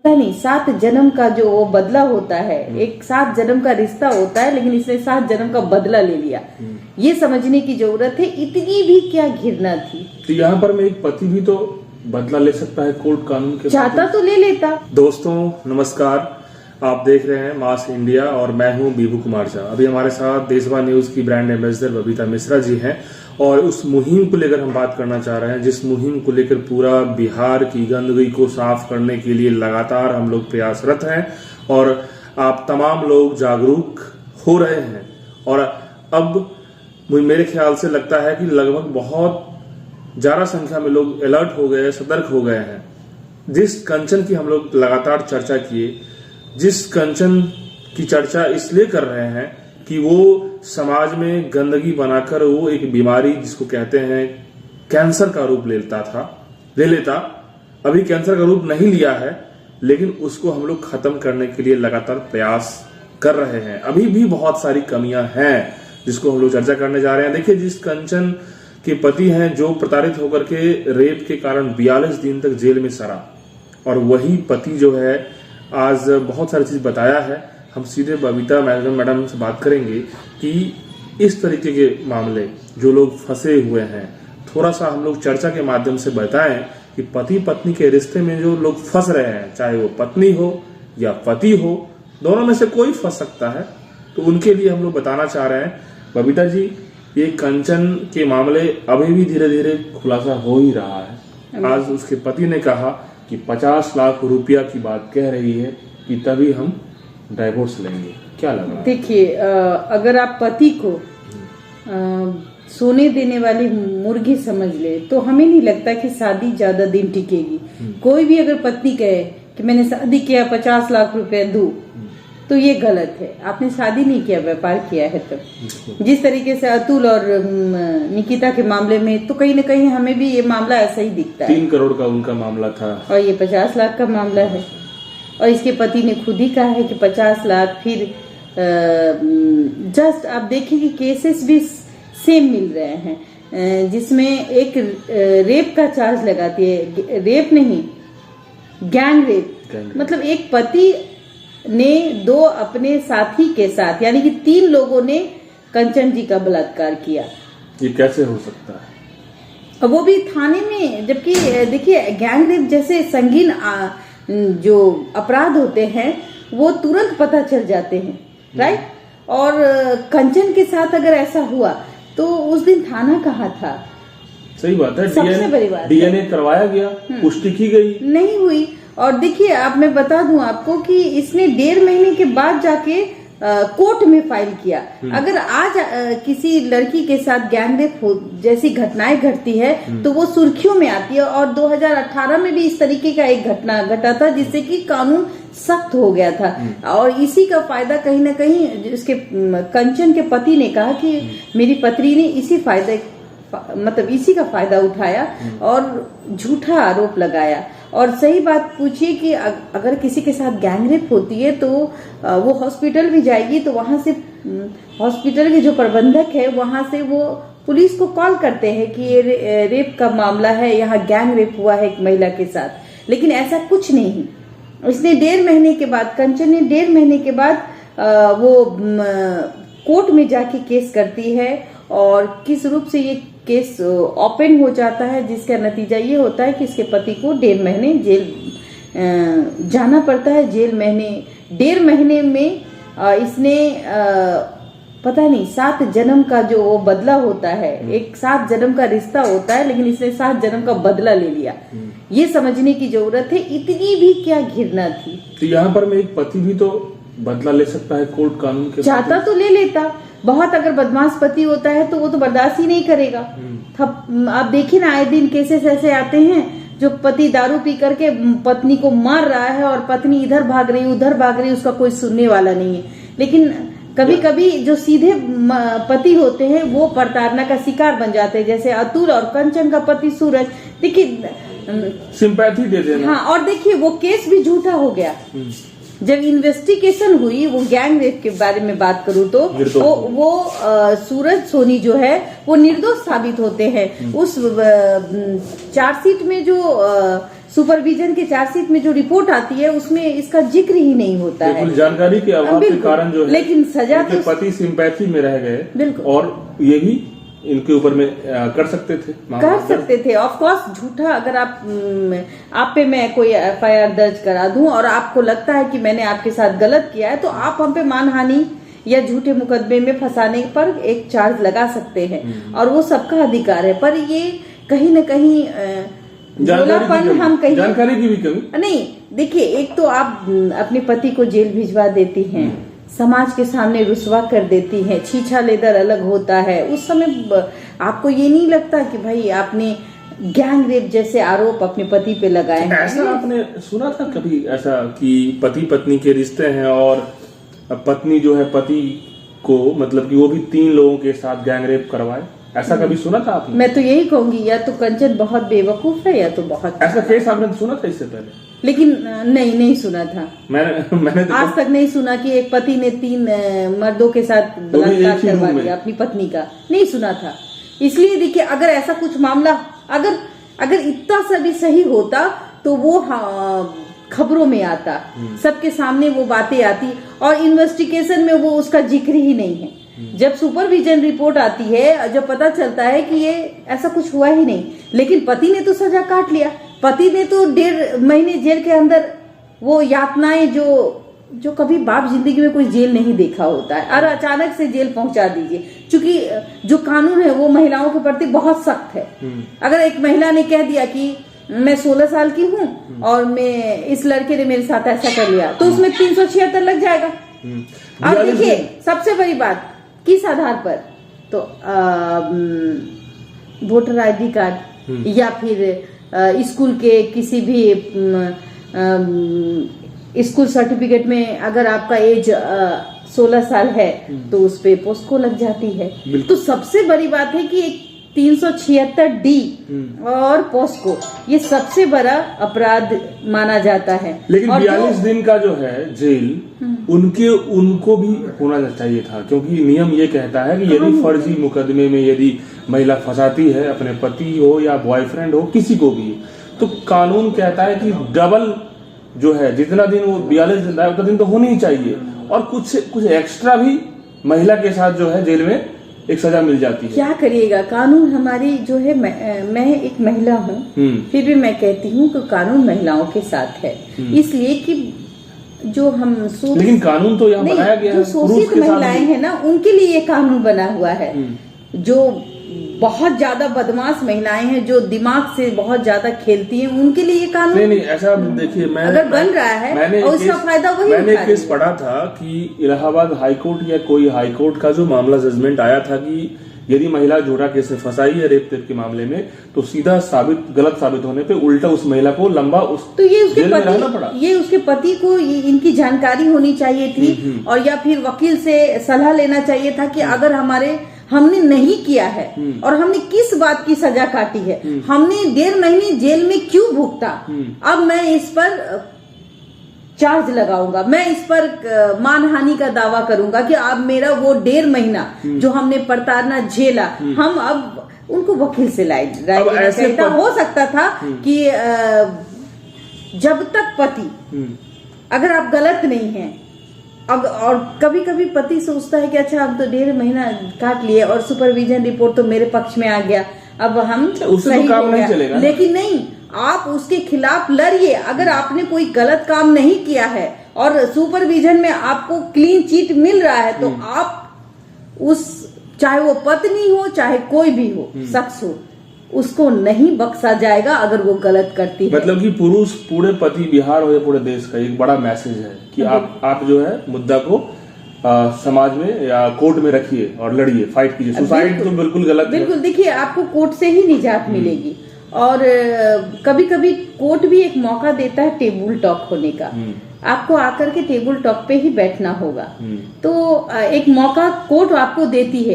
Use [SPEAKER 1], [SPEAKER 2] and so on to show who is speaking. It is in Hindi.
[SPEAKER 1] पता नहीं 7 जन्म का जो वो बदला होता है, एक 7 जन्म का रिश्ता होता है, लेकिन इसने 7 जन्म का बदला ले लिया। ये समझने की जरूरत है, इतनी भी क्या घृणा थी।
[SPEAKER 2] तो यहाँ पर में एक पति भी तो बदला ले सकता है, कोर्ट कानून के
[SPEAKER 1] चाहता तो ले लेता।
[SPEAKER 2] दोस्तों नमस्कार, आप देख रहे हैं मास इंडिया और मैं हूं बीबू कुमार झा। अभी हमारे साथ देशवा न्यूज की ब्रांड एम्बेसडर बबीता मिश्रा जी हैं और उस मुहिम को लेकर हम बात करना चाह रहे हैं, जिस मुहिम को लेकर पूरा बिहार की गंदगी को साफ करने के लिए लगातार हम लोग प्रयासरत हैं और आप तमाम लोग जागरूक हो रहे हैं। और अब मेरे ख्याल से लगता है कि लगभग बहुत ज्यादा संख्या में लोग अलर्ट हो गए, सतर्क हो गए हैं। जिस कंचन की हम लोग लगातार चर्चा किए, जिस कंचन की चर्चा इसलिए कर रहे हैं कि वो समाज में गंदगी बनाकर वो एक बीमारी जिसको कहते हैं कैंसर का रूप ले लेता। अभी कैंसर का रूप नहीं लिया है, लेकिन उसको हम लोग खत्म करने के लिए लगातार प्रयास कर रहे हैं। अभी भी बहुत सारी कमियां हैं जिसको हम लोग चर्चा करने जा रहे हैं। देखिए, जिस कंचन के पति हैं जो प्रताड़ित होकर के रेप के कारण 42 दिन तक जेल में सड़ा, और वही पति जो है आज बहुत सारी चीज बताया है। हम सीधे बबीता मैडम से बात करेंगे कि इस तरीके के मामले जो लोग फंसे हुए हैं, थोड़ा सा हम लोग चर्चा के माध्यम से बताएं कि पति पत्नी के रिश्ते में जो लोग फंस रहे हैं, चाहे वो पत्नी हो या पति हो, दोनों में से कोई फंस सकता है, तो उनके लिए हम लोग बताना चाह रहे हैं। बबीता जी, ये कंचन के मामले अभी भी धीरे धीरे खुलासा हो ही रहा है। आज उसके पति ने कहा कि 50 लाख रुपया की बात कह रही है कि तभी हम डाइवोर्स लेंगे। क्या लग रहा है?
[SPEAKER 1] देखिए, अगर आप पति को सोने देने वाली मुर्गी समझ ले तो हमें नहीं लगता कि शादी ज्यादा दिन टिकेगी। कोई भी अगर पत्नी कहे कि मैंने शादी किया 50 लाख रुपए दूं, तो ये गलत है। आपने शादी नहीं किया, व्यापार किया है। तब जिस तरीके से अतुल और निकिता के मामले में, तो कहीं ना कहीं हमें भी ये मामला ऐसा ही दिखता है।
[SPEAKER 2] 3 करोड़ का उनका मामला था
[SPEAKER 1] और ये 50 लाख का मामला है। और इसके पति ने खुद ही कहा है कि 50 लाख। फिर जस्ट आप देखिए कि केसेस भी सेम मिल रहे हैं, जिसमें एक रेप का चार्ज लगाती है। रेप नहीं, गैंग रेप। मतलब एक पति ने 2 अपने साथी के साथ, यानी कि 3 लोगों ने कंचन जी का बलात्कार किया।
[SPEAKER 2] ये कैसे हो सकता है?
[SPEAKER 1] वो भी थाने में। जबकि देखिए, गैंग रेप जैसे संगीन जो अपराध होते हैं वो तुरंत पता चल जाते हैं, राइट। और कंचन के साथ अगर ऐसा हुआ तो उस दिन थाना कहाँ था?
[SPEAKER 2] सही बात है।
[SPEAKER 1] सबसे बड़ी बात,
[SPEAKER 2] डीएनए करवाया गया, पुष्टि की गई नहीं
[SPEAKER 1] हुई। और देखिए, आप मैं बता दूं आपको कि इसने 1.5 महीने के बाद जाके कोर्ट में फाइल किया। अगर आज किसी लड़की के साथ गैंग रेप जैसी घटनाएं घटती है तो वो सुर्खियों में आती है। और 2018 में भी इस तरीके का एक घटना घटा था जिससे कि कानून सख्त हो गया था। और इसी का फायदा कहीं ना कहीं उसके कंचन के पति ने कहा कि मेरी पत्नी ने इसी का फायदा उठाया और झूठा आरोप लगाया। और सही बात पूछिए कि अगर किसी के साथ गैंग रेप होती है तो वो हॉस्पिटल भी जाएगी, तो वहां से हॉस्पिटल के जो प्रबंधक है वहां से वो पुलिस को कॉल करते हैं कि ये रेप का मामला है, यहाँ गैंग रेप हुआ है एक महिला के साथ। लेकिन ऐसा कुछ नहीं। इसने 1.5 महीने के बाद, कंचन ने 1.5 महीने के बाद वो कोर्ट में जाके केस करती है। और किस रूप से ये केस ओपन हो जाता है, जिसका नतीजा ये होता है कि इसके पति को 1.5 महीने जेल जाना पड़ता है। 1.5 महीने में इसने पता नहीं 7 जन्म का जो वो बदला होता है, एक 7 जन्म का रिश्ता होता है, लेकिन इसने 7 जन्म का बदला ले लिया। ये समझने की जरूरत है, इतनी भी क्या घृणा थी।
[SPEAKER 2] तो यहाँ पर में एक पति भी तो बदला ले सकता है, कोर्ट कानून के
[SPEAKER 1] चाहता तो ले लेता। बहुत अगर बदमाश पति होता है तो वो तो बर्दाश्त ही नहीं करेगा। आप देखिए ना, आए दिन केसेस ऐसे आते हैं जो पति दारू पी करके पत्नी को मार रहा है और पत्नी इधर भाग रही उधर भाग रही, उसका कोई सुनने वाला नहीं है। लेकिन कभी कभी जो सीधे पति होते हैं वो प्रताड़ना का शिकार बन जाते हैं, जैसे अतुल और कंचन का पति सूरज। देखिए,
[SPEAKER 2] सिंपैथी दे देना।
[SPEAKER 1] हाँ, और देखिए वो केस भी झूठा हो गया। जब इन्वेस्टिगेशन हुई, वो गैंग रेप के बारे में बात करूं तो वो सूरज सोनी जो है वो निर्दोष साबित होते हैं। उस चार्जशीट में जो सुपरविजन के चार्जशीट में जो रिपोर्ट आती है उसमें इसका जिक्र ही नहीं होता है।
[SPEAKER 2] जानकारी के अभाव के कारण जो है,
[SPEAKER 1] लेकिन सजा तो
[SPEAKER 2] पति सिंपैथी में रह गए।
[SPEAKER 1] बिल्कुल।
[SPEAKER 2] और ये भी इनके ऊपर में कर सकते थे
[SPEAKER 1] ऑफ कोर्स। झूठा अगर आप पे मैं कोई FIR दर्ज करा दूं और आपको लगता है कि मैंने आपके साथ गलत किया है, तो आप हम पे मानहानि या झूठे मुकदमे में फंसाने पर एक चार्ज लगा सकते हैं और वो सबका अधिकार है। पर ये कहीं न कहीं
[SPEAKER 2] जानकारी की भी कमी
[SPEAKER 1] नहीं। देखिए, एक तो आप अपने पति को जेल भिजवा देती हैं, समाज के सामने रुसवा कर देती हैं, छीछा लेदर अलग होता है। उस समय आपको ये नहीं लगता कि भाई आपने गैंग रेप जैसे आरोप अपने पति पे लगाए हैं?
[SPEAKER 2] ऐसा आपने सुना था कभी ऐसा कि पति पत्नी के रिश्ते हैं और पत्नी जो है पति को, मतलब कि वो भी 3 लोगों के साथ गैंग रेप करवाए? ऐसा कभी सुना था आपने?
[SPEAKER 1] मैं तो यही कहूंगी, या तो कंचन बहुत बेवकूफ है या तो बहुत।
[SPEAKER 2] ऐसा केस आपने सुना था इससे पहले?
[SPEAKER 1] लेकिन नहीं सुना था।
[SPEAKER 2] मैंने
[SPEAKER 1] आज तक नहीं सुना कि एक पति ने 3 मर्दों के साथ बलात्कार करवा दिया अपनी पत्नी का। नहीं सुना था। इसलिए देखिए, अगर ऐसा कुछ मामला अगर इतना सा भी सही होता तो वो खबरों में आता, सबके सामने वो बातें आती, और इन्वेस्टिगेशन में वो उसका जिक्र ही नहीं है। जब सुपरविजन रिपोर्ट आती है, जब पता चलता है कि ये ऐसा कुछ हुआ ही नहीं, लेकिन पति ने तो सजा काट लिया। पति ने तो 1.5 महीने जेल के अंदर वो यातनाएं जो कभी बाप जिंदगी में कोई जेल नहीं देखा होता है, और अचानक से जेल पहुंचा दीजिए। क्योंकि जो कानून है वो महिलाओं के प्रति बहुत सख्त है। अगर एक महिला ने कह दिया कि मैं 16 साल की हूँ और मैं इस लड़के ने मेरे साथ ऐसा कर लिया, तो उसमें 376 लग जाएगा। अब देखिए, सबसे बड़ी बात किस आधार पर, तो वोटर ID कार्ड या फिर स्कूल के किसी भी स्कूल सर्टिफिकेट में अगर आपका एज 16 साल है तो उस पे पोस्को लग जाती है। तो सबसे बड़ी बात है कि 376D और पोस्को ये सबसे बड़ा अपराध माना जाता है।
[SPEAKER 2] लेकिन 42 दिन का जो है जेल उनको भी होना चाहिए था, क्योंकि नियम ये कहता है कि यदि फर्जी मुकदमे में यदि महिला फंसाती है अपने पति हो या बॉयफ्रेंड हो, किसी को भी, तो कानून कहता है कि डबल जो है, जितना दिन वो 42 दिन है उतना दिन तो होनी ही चाहिए, और कुछ एक्स्ट्रा भी महिला के साथ जो है जेल में एक सजा मिल जाती है।
[SPEAKER 1] क्या करिएगा, कानून हमारी जो है, मैं एक महिला हूँ, फिर भी मैं कहती हूँ कि कानून महिलाओं के साथ है। इसलिए कि जो हम
[SPEAKER 2] लेकिन कानून तो यहाँ बनाया गया है,
[SPEAKER 1] जो शोषित महिलाएं हैं ना, उनके लिए ये कानून बना हुआ है। जो बहुत ज्यादा बदमाश महिलाएं हैं, जो दिमाग से बहुत ज्यादा खेलती हैं, उनके लिए ये कानून
[SPEAKER 2] नहीं ऐसा देखिए,
[SPEAKER 1] अगर बन रहा है और उसका फायदा वही
[SPEAKER 2] मैंने एक केस पढ़ा था कि इलाहाबाद हाईकोर्ट या कोई हाईकोर्ट का जो मामला जजमेंट आया था कि यदि महिला झूठा केस से फंसाई है रेप के मामले में, तो सीधा गलत साबित होने पे उल्टा उस महिला को लंबा
[SPEAKER 1] ये उसके पति को इनकी जानकारी होनी चाहिए थी, और या फिर वकील से सलाह लेना चाहिए था कि अगर हमने नहीं किया है और हमने किस बात की सजा काटी है, हमने 1.5 महीने जेल में क्यों भुगता, अब मैं इस पर चार्ज लगाऊंगा, मैं इस पर मानहानि का दावा करूंगा कि अब मेरा वो 1.5 महीना जो हमने प्रताड़ना झेला, हम अब उनको वकील से राय लेना हो सकता था कि जब तक पति, अगर आप गलत नहीं हैं, अब और कभी कभी पति सोचता है कि अच्छा अब तो 1.5 महीना काट लिए और सुपरविजन रिपोर्ट तो मेरे पक्ष में आ गया, अब हम सही
[SPEAKER 2] काम नहीं चलेगा।
[SPEAKER 1] लेकिन नहीं, आप उसके खिलाफ लड़िए। अगर आपने कोई गलत काम नहीं किया है और सुपरविजन में आपको क्लीन चिट मिल रहा है, तो आप चाहे वो पत्नी हो चाहे कोई भी हो, शख्स हो, उसको नहीं बख्शा जाएगा अगर वो गलत करती है।
[SPEAKER 2] मतलब कि पुरुष, पूरे पति बिहार हो या पूरे देश का एक बड़ा मैसेज है कि आप जो है मुद्दा को समाज में या कोर्ट में रखिए और लड़िए, फाइट कीजिए। सुसाइड तो बिल्कुल गलत है।
[SPEAKER 1] बिल्कुल, देखिए आपको कोर्ट से ही निजात मिलेगी, और कभी कभी कोर्ट भी एक मौका देता है टेबल टॉक होने का। आपको आकर के टेबल टॉक पे ही बैठना होगा, तो एक मौका कोर्ट आपको देती है।